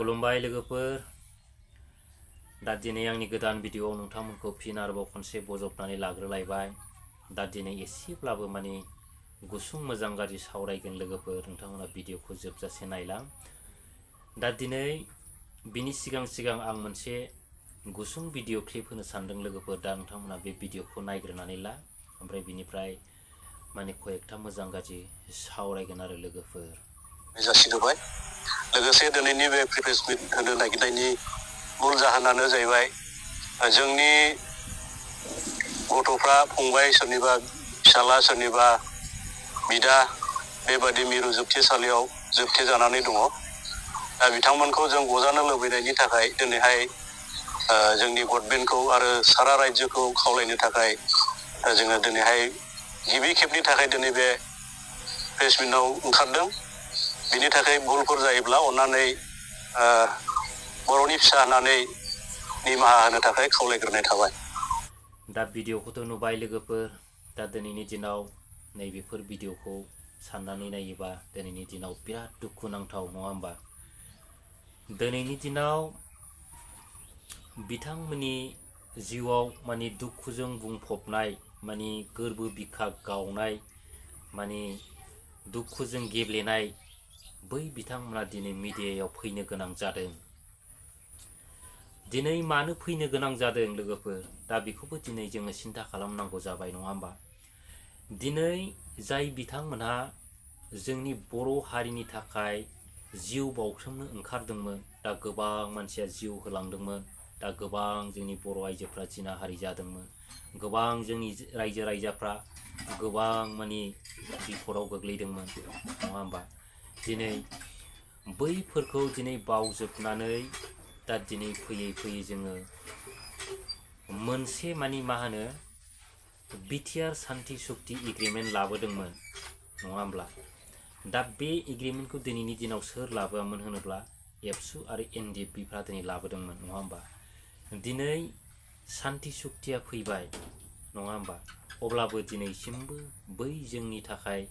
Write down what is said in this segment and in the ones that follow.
खुलुमबाय लोगोफोर दा दिनै आंनि गोदान भिडिअआव नोंथांमोनखौ फिन आरोबाव खनसे बजबनानै लाग्रोलायबाय दा दिनै एसेब्लाबो माने गुसुं मोजां गाज्रि सावरायगोन लोगोफोर नोंथांमोना भिडिअखौ जोबजासे नायलां दा दिनै बिनि सिगां आं मोनसे गुसुं भिडिअ क्लिप होनो सानदों लोगोफोर दा नोंथांमोना बे भिडिअखौ नायग्रोनानै ला ओमफ्राय बिनिफ्राय माने कयेकटा मोजां गाज्रि सावरायगोन आरो लोगोफोर जासिबाय लोगोसे दिनैनि बे प्रिभियास मिट होनो नागिरनायनि मूल जाहोनानो जाहैबाय जोंनि गथ'फ्रा फंबाय सोरनिबा फिसाला सोरनिबा बिदा बेबादि मिरु जोबथेसालियाव जोबथे जानानै दङ दा बिथांमोनखौ जों गजानो लुबैनायनि थाखाय दिनैहाय जोंनि गभर्नमेन्टखौ आरो सारा रायजोखौ खावलायनो थाखाय जोङो दिनैहाय गिबि खेबनि थाखाय दिनै बे प्रेस मिटआव ओंखारदों बिनि थाखाय भुलफोर जायोब्ला अन्नानै बर'नि फिसा होननानै निमाहा होनो थाखाय खावलायग्रोनाय थाबाय। दा भिडिअखौथ' नुबाय लोगोफोर दा दिनैनि दिनाव नैबेफोर भिडिअखौ साननानै नायोबा दिनैनि दिनाव बिराद दुखुनांथाव नङा होमबा दिनैनि दिनाव बिथांमोननि जिउआव माने दुखुजों बुंफबनाय माने गोरबो बिखा गावनाय माने दुखुजों गेब्लेनाय बै बिथांमोना दिनै मिडियायाव फैनो गोनां जादों दिनै मानो फैनो गोनां जादों लोगोफोर दा बेखौबो दिनै जोङो सिन्था खालामनांगौ जाबाय नङा होमबा दिनै जाय बिथांमोनहा जोंनि बर' हारिनि थाखाय जिउ बाउसोमनो ओंखारदोंमोन दा गोबां मानसिया जिउ होलांदोंमोन दा गोबां जोंनि बर' आइजोफ्रा जिनाहारि जादोंमोन गोबां जोंनि रायजो राजाफ्रा गोबां माने बिपदाव गोग्लैदोंमोन नङा होमबा दिनै बैफोरखौ दिनै बावजोबनानै दा दिनै फैयै जोङो मोनसे माने मा होनो BTR शान्ति सुक्ति एग्रिमेन्ट लाबोदोंमोन नङा होमब्ला दा बे एग्रिमेन्टखौ दिनैनि दिनाव सोर लाबोआमोन होनोब्ला एबसु आरो NDFBफ्रा दिनै लाबोदोंमोन नङा होमबा दिनै शान्ति सुक्तिया फैबाय नङा होमबा अब्लाबो दिनैसिमबो बै जोंनि थाखाय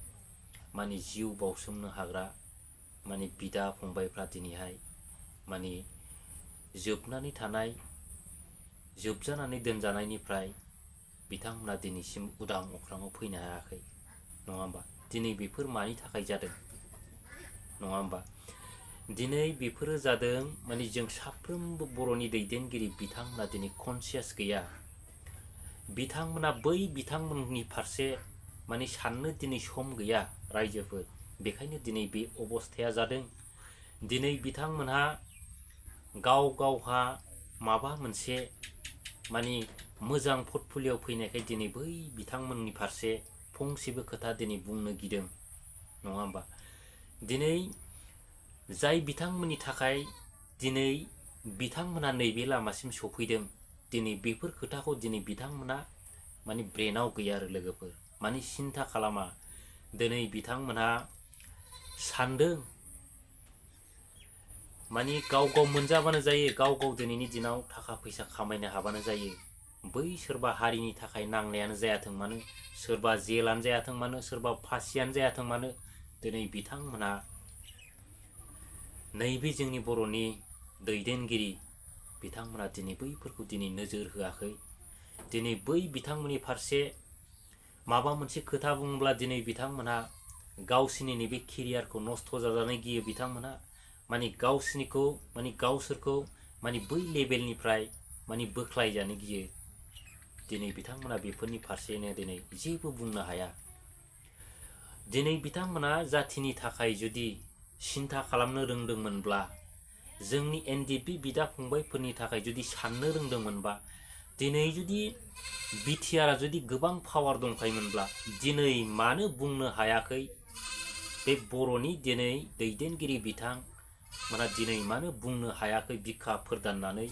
माने जिउ बाउसोमनो हाग्रा माने बिदा फंबायफ्रा दिनैहाय माने जोबनानै थानाय जोबजानानै दोनजानायनिफ्राय बिथांमोना दिनैसिम उदां अख्राङाव फैनो हायाखै नङा होमबा दिनै बेफोर मानि थाखाय जादों नङा होमबा दिनै बेफोरो जादों माने जों साफ्रोमबो बर'नि दैदेनगिरि बिथांमोना दिनै कनसियास गैया बिथांमोना बै बिथांमोननि फारसे माने साननो दिनै सम गैया रायजोफोर बेखायनो दिनै बे अबस्थाया जादों दिनै बिथांमोनहा गावहा माबा मोनसे माने मोजां पर्टफलिय'आव फैनायखाय दिनै बै बिथांमोननि फारसे फंसेबो खोथा दिनै बुंनो गिदों नङा होमबा दिनै जाय बिथांमोननि थाखाय दिनै बिथांमोना नैबे लामासिम सफैदों दिनै बेफोर खोथाखौ दिनै बिथांमोना माने ब्रेनाव गैया आरो लोगोफोर माने सिन्था खालामा दिनै बिथांमोनहा सानदों माने गाव मोनजाबानो जायो गाव दिनैनि दिनाव थाखा फैसा खामायनो हाबानो जायो बै सोरबा हारिनि थाखाय नांनायानो जायाथों मानो सोरबा जेलानो जायाथों मानो सोरबा फासियानो जायाथों मानो दिनै बिथांमोना नैबे जोंनि बर'नि दैदेनगिरि बिथांमोना दिनै बैफोरखौ दिनै नोजोर होआखै दिनै बै बिथांमोननि फारसे माबा मोनसे खोथा बुङोब्ला दिनै बिथांमोनहा गावसिनि नैबे केरियारखौ नस्थ' जाजानो गियो बिथांमोनहा माने गावसिनिखौ माने गावसोरखौ माने बै लेभेलनिफ्राय माने बोख्लायजानो गियो दिनै बिथांमोना बेफोरनि फारसेनो दिनै जेबो बुंनो हाया दिनै बिथांमोना जाथिनि थाखाय जुदि सिन्था खालामनो रोंदोंमोनब्ला जोंनि NDFB बिदा फंबायफोरनि थाखाय जुदि साननो रोंदोंमोनबा दिनै जुदि BTRआ जुदि गोबां पावार दंखायोमोनब्ला दिनै मानो बुंनो हायाखै बे बर'नि दिनै दैदेनगिरि बिथांमोना दिनै मानो बुंनो हायाखै बिखा फोरदाननानै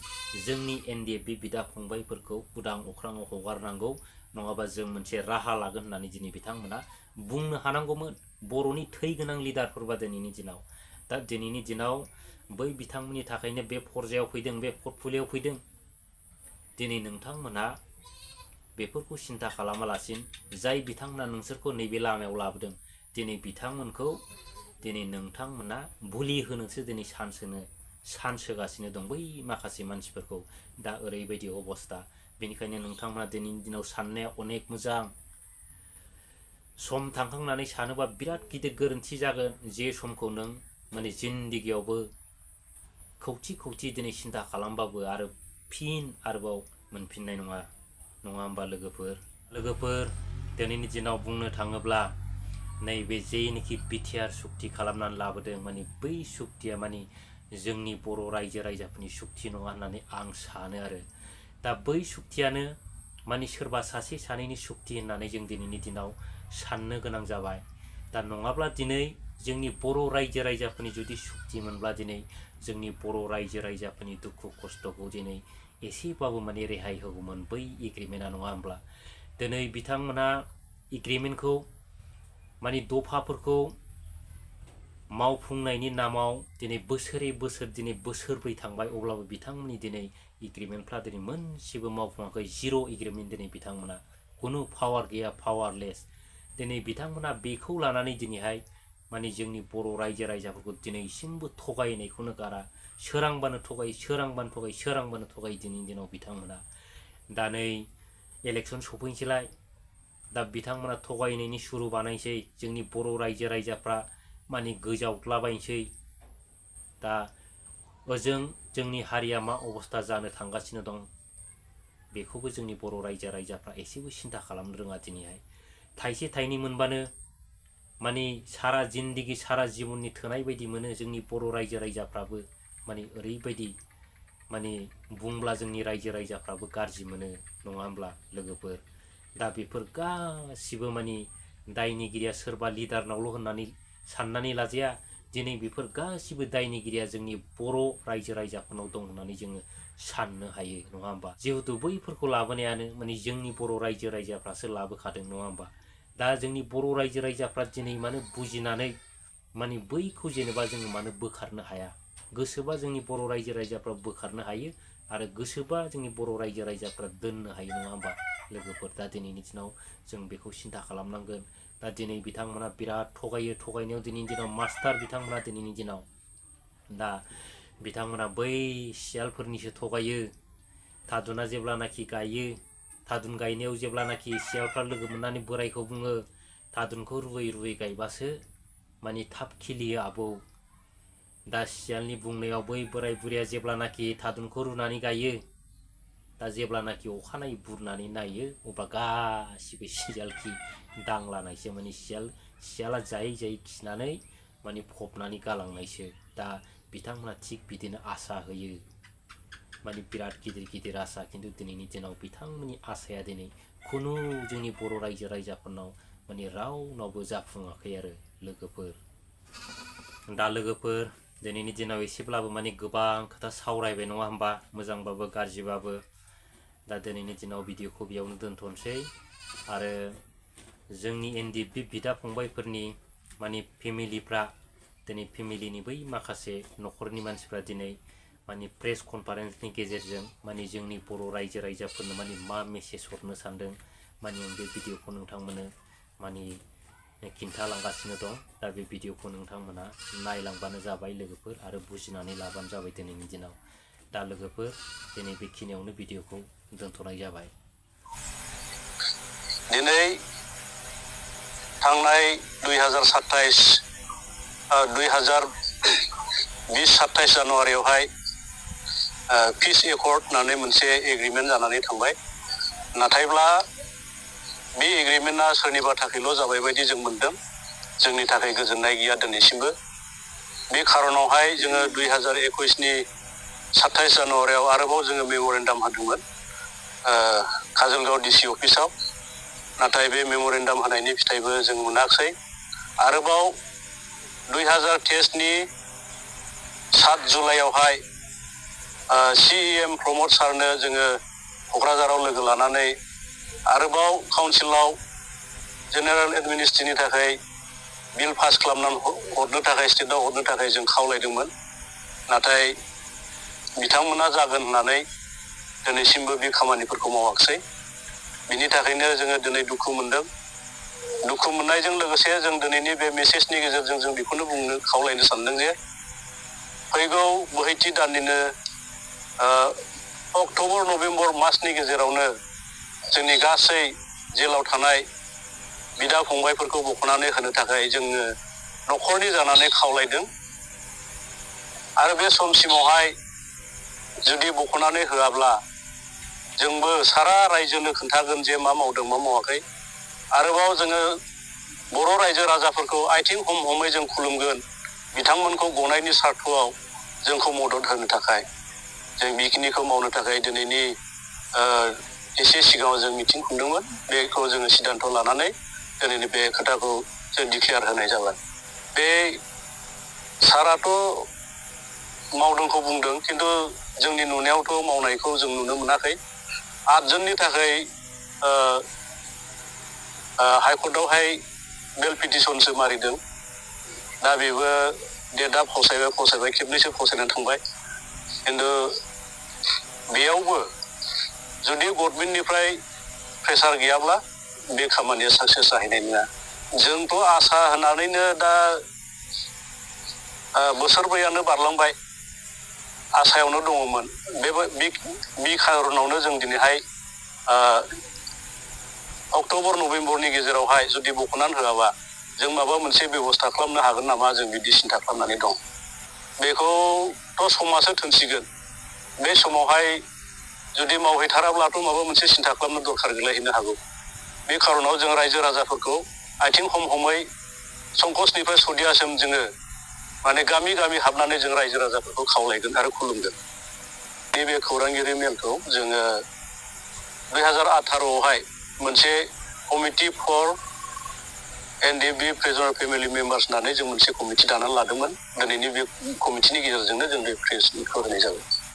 जोंनि NDFB बिदा फंबायफोरखौ उदां अख्राङाव हगारनांगौ नङाबा जों मोनसे राहा लागोन होननानै दिनै बिथांमोना बुंनो हानांगौमोन बर'नि थै गोनां लिडारफोरबा दिनैनि दिनाव दा दिनैनि दिनाव बै बिथांमोननि थाखायनो बे पर्जायाव फैदों बे पर्टफलिय'आव फैदों दिनै नोंथांमोना बेफोरखौ सिन्था खालामालासिनो जाय बिथांमोना नोंसोरखौ नैबे लामायाव लाबोदों दिनै बिथांमोनखौ दिनै नोंथांमोना बुलि होनोसो दिनै चान्स होनो चान्स होगासिनो दं बै माखासे मानसिफोरखौ दा ओरैबायदि अबस्था बेनिखायनो नोंथांमोना दिनैनि दिनाव साननाया अनेक मोजां सम थांखांनानै सानोबा बिराद गिदिर गोरोन्थि जागोन जे समखौ नों माने जिन्दगियावबो खौथि खौथि दिनै सिन्था खालामबाबो आरो फिन आरोबाव मोनफिननाय नङा होमबा लोगोफोर दिनैनि दिनाव बुंनो थाङोब्ला नैबे जेनिखि BTR सुक्ति खालामनानै लाबोदों माने बै सुक्तिया माने जोंनि बर' रायजो राजाफोरनि सुक्ति नङा होननानै आं सानो आरो दा बै सुक्तियानो माने सोरबा सासे सानैनि सुक्ति होननानै जों दिनैनि दिनाव साननो गोनां जाबाय दा नङाब्ला दिनै जोंनि बर' रायजो राजाफोरनि जुदि सुक्ति मोनब्ला दिनै जोंनि बर' रायजो राजाफोरनि दुखु खस्थ'खौ दिनै एसेबाबो माने रेहाय होगौमोन बै एग्रिमेन्टआ नङा होमब्ला दिनै बिथांमोना एग्रिमेन्टखौ माने दफाफोरखौ मावफुंनायनि नामाव दिनै बोसोरै बोसोर दिनै बोसोरब्रै थांबाय अब्लाबो बिथांमोननि दिनै एग्रिमेन्टफ्रा दिनै मोनसेबो मावफुङाखै जिर' एग्रिमेन्ट दिनै बिथांमोना खुनु पावार गैया पावारलेस दिनै बिथांमोना बेखौ लानानै दिनैहाय माने जोंनि बर' रायजो राजाफोरखौ दिनैसिमबो थगायनायखौनो गारा सोरांबानो थगाय दिनैनि दिनाव बिथांमोना दा नै इलेक्सन सफैनोसैलाय दा बिथांमोना थगायनायनि सुरु बानायसै जोंनि बर' रायजो राजाफ्रा माने गोजावग्लाबायनोसै दा ओजों जोंनि हारिया मा अबस्था जानो थांगासिनो दं बेखौबो जोंनि बर' रायजो राजाफ्रा एसेबो सिन्था खालामनो रोङा दिनैहाय थाइसे थाइनै मोनबानो माने सारा जिन्दगि सारा जिबननि थोनाय बायदि मोनो जोंनि बर' रायजो राजाफ्राबो माने ओरैबायदि माने बुंब्ला जोंनि रायजो राजाफ्राबो गाज्रि मोनो नङा होमब्ला लोगोफोर दा बेफोर गासिबो माने दायनिगिरिया सोरबा लिडारनावल' होननानै साननानै लाजाया दिनै बेफोर गासिबो दायनिगिरिया जोंनि बर' रायजो राजाफोरनाव दं होननानै जोङो साननो हायो नङा होमबा जिहेतु बैफोरखौ लाबोनायानो माने जोंनि बर' रायजो राजाफ्रासो लाबोखादों नङा होमबा दा जोंनि बर' रायजो राजाफ्रा दिनै मानो बुजिनानै माने बैखौ जेनेबा जोङो मानो बोखारनो हाया गोसोबा जोंनि बर' रायजो राजाफ्रा बोखारनो हायो आरो गोसोबा जोंनि बर' रायजो राजाफ्रा दोननो हायो नङा होमबा लोगोफोर दा दिनैनि दिनाव जों बेखौ सिन्था खालामनांगोन दा दिनै बिथांमोना बिराद थगायनायाव दिनैनि दिनाव मास्टार बिथांमोना दिनैनि दिनाव दा बिथांमोना बै सियालफोरनिसो थगायो थादुना जेब्लानाखि गायो थादुन गायनायाव जेब्लानाखि सियालफ्रा लोगो मोननानै बोरायखौ बुङो थादुनखौ रुयै गायबासो माने थाब खिलियो आबौ दा सियालनि बुंनायाव बै बोराय बुरैया जेब्लानाखि थादुनखौ रुनानै गायो दा जेब्लानाखि अखानायै बुरनानै नायो अब्ला गासिबो सियाल खि दांलानायसो माने सियाला जायै खिनानै माने फबनानै गालांनायसो दा बिथांमोना थिग बिदिनो आसा होयो माने बिराद गिदिर आसा खिन्थु दिनैनि दिनाव बिथांमोननि आसाया दिनै खुनु जोंनि बर' रायजो राजाफोरनाव माने रावनावबो जाफुङाखै आरो लोगोफोर दा लोगोफोर दिनैनि दिनाव एसेब्लाबो माने गोबां खोथा सावरायबाय नङा होमबा मोजांबाबो गाज्रिबाबो दा दिनैनि दिनाव भिडिअखौ बेयावनो दोनथ'नोसै आरो जोंनि एनडिएफबि बिदा फंबायफोरनि माने फेमिलिफ्रा दिनै फेमिलिनि बै माखासे न'खरनि मानसिफ्रा दिनै माने प्रेस कनफारेन्सनि गेजेरजों माने जोंनि बर' रायजो राजाफोरनो माने मा मेसेज हरनो सानदों माने आं बे भिडिअखौ नोंथांमोननो माने खिन्थालांगासिनो दं दा बे भिडिअखौ नोंथांमोना नायलांबानो जाबाय लोगोफोर आरो बुजिनानै लाबानो जाबाय दिनैनि दिनाव दा लोगोफोर दिनै बेखिनियावनो भिडिअखौ दोनथ'नाय जाबाय दिनै थांनाय 2020-27 जानुवारियावहाय पिस एकर्ड होननानै मोनसे एग्रिमेन्ट जानानै थांबाय नाथायब्ला बे एग्रिमेन्टआ सोरनिबा थाखायल' जाबाय बायदि जों मोनदों जोंनि थाखाय गोजोननाय गैया दिनैसिमबो बे खारनावहाय जोङो 2021नि 27 जानुवारियाव आरोबाव जोङो मेम'रेन्डाम होदोंमोन काजलगाव डिसि अफिसाव नाथाय बे मेम'रेन्डाम होनायनि फिथाइबो जों मोनाखै आरोबाव 2023नि 7 जुलाइयावहाय CEM प्रमद सारनो जोङो क'क्राझाराव लोगो लानानै आरोबाव काउन्सिलाव जेनेरेल एडमिनिस्ट्रिनि थाखाय बिल पास खालामनानै हरनो थाखाय स्टेटआव हरनो थाखाय जों खावलायदोंमोन नाथाय बिथांमोना जागोन होननानै दिनैसिमबो बे खामानिफोरखौ मावाखै बिनि थाखायनो जोङो दिनै दुखु मोनदों दुखु मोननायजों लोगोसे जों दिनैनि बे मेसेजनि गेजेरजों जों बेखौनो बुंनो खावलायनो सानदों जे फैगौ बोहैथि दाननिनो अक्ट'बर नभेम्बर मासनि गेजेरावनो जोंनि गासै जेलाव थानाय बिदा फंबायफोरखौ बख'नानै होनो थाखाय जोङो न'खरनि जानानै खावलायदों आरो बे समसिमावहाय जुदि बख'नानै होआब्ला जोंबो सारा रायजोनो खोन्थागोन जे मा मावदों मा मावाखै आरोबाव जोङो बर' रायजो राजाफोरखौ आथिं हम हमै जों खुलुमगोन बिथांमोनखौ गनायनि सार्थआव जोंखौ मदद होनो थाखाय जों बेखिनिखौ मावनो थाखाय दिनैनि एसे सिगाङाव जों मिटिं खुंदोंमोन बेखौ जोङो सिद्धान्त लानानै दिनैनि बे खोथाखौ जों डिक्लेयार होनाय जाबाय बे साराथ' मावदोंखौ बुंदों खिन्थु जोंनि नुनायावथ' मावनायखौ जों नुनो मोनाखै 8 जननि थाखाय हाइकर्टआवहाय बेल पिटिसनसो मारिदों दा बेबो डेटआ फावसायबाय खेबनैसो फावसायनानै थांबाय खिन्थु बेयावबो जुदि गभर्नमेन्टनिफ्राय प्रेसार गैयाब्ला बे खामानिया साक्सेस जाहैनाय नङा जोंथ' आसा होनानैनो दा बोसोरब्रैयानो बारलांबाय आसायावनो दङमोन बे खारनावनो जों दिनैहाय अक्ट'बर नभेम्बरनि गेजेरावहाय जुदि बख'नानै होआबा जों माबा मोनसे बेबस्था खालामनो हागोन नामा जों बिदि सिन्था खालामनानै दं बेखौथ' समासो थोनसिगोन बे समावहाय जुदि मावहैथाराब्लाथ' माबा मोनसे सिन्था खालामनो दरखार गैलायहैनो हागौ बे खारनाव जों रायजो राजाफोरखौ आथिं हम हमै संकसनिफ्राय सदियासिम जोङो माने गामि गामि हाबनानै जों रायजो राजाफोरखौ खावलायगोन आरो खुलुमगोन नैबे खौरांगिरि मेलखौ जोङो 2018आवहाय मोनसे committee for NDB prisoner family members होननानै जों मोनसे कमिटि दानानै लादोंमोन दिनैनि बे कमिटिनि गेजेरजोंनो जों बे प्रेस मिटखौ होनाय जाबाय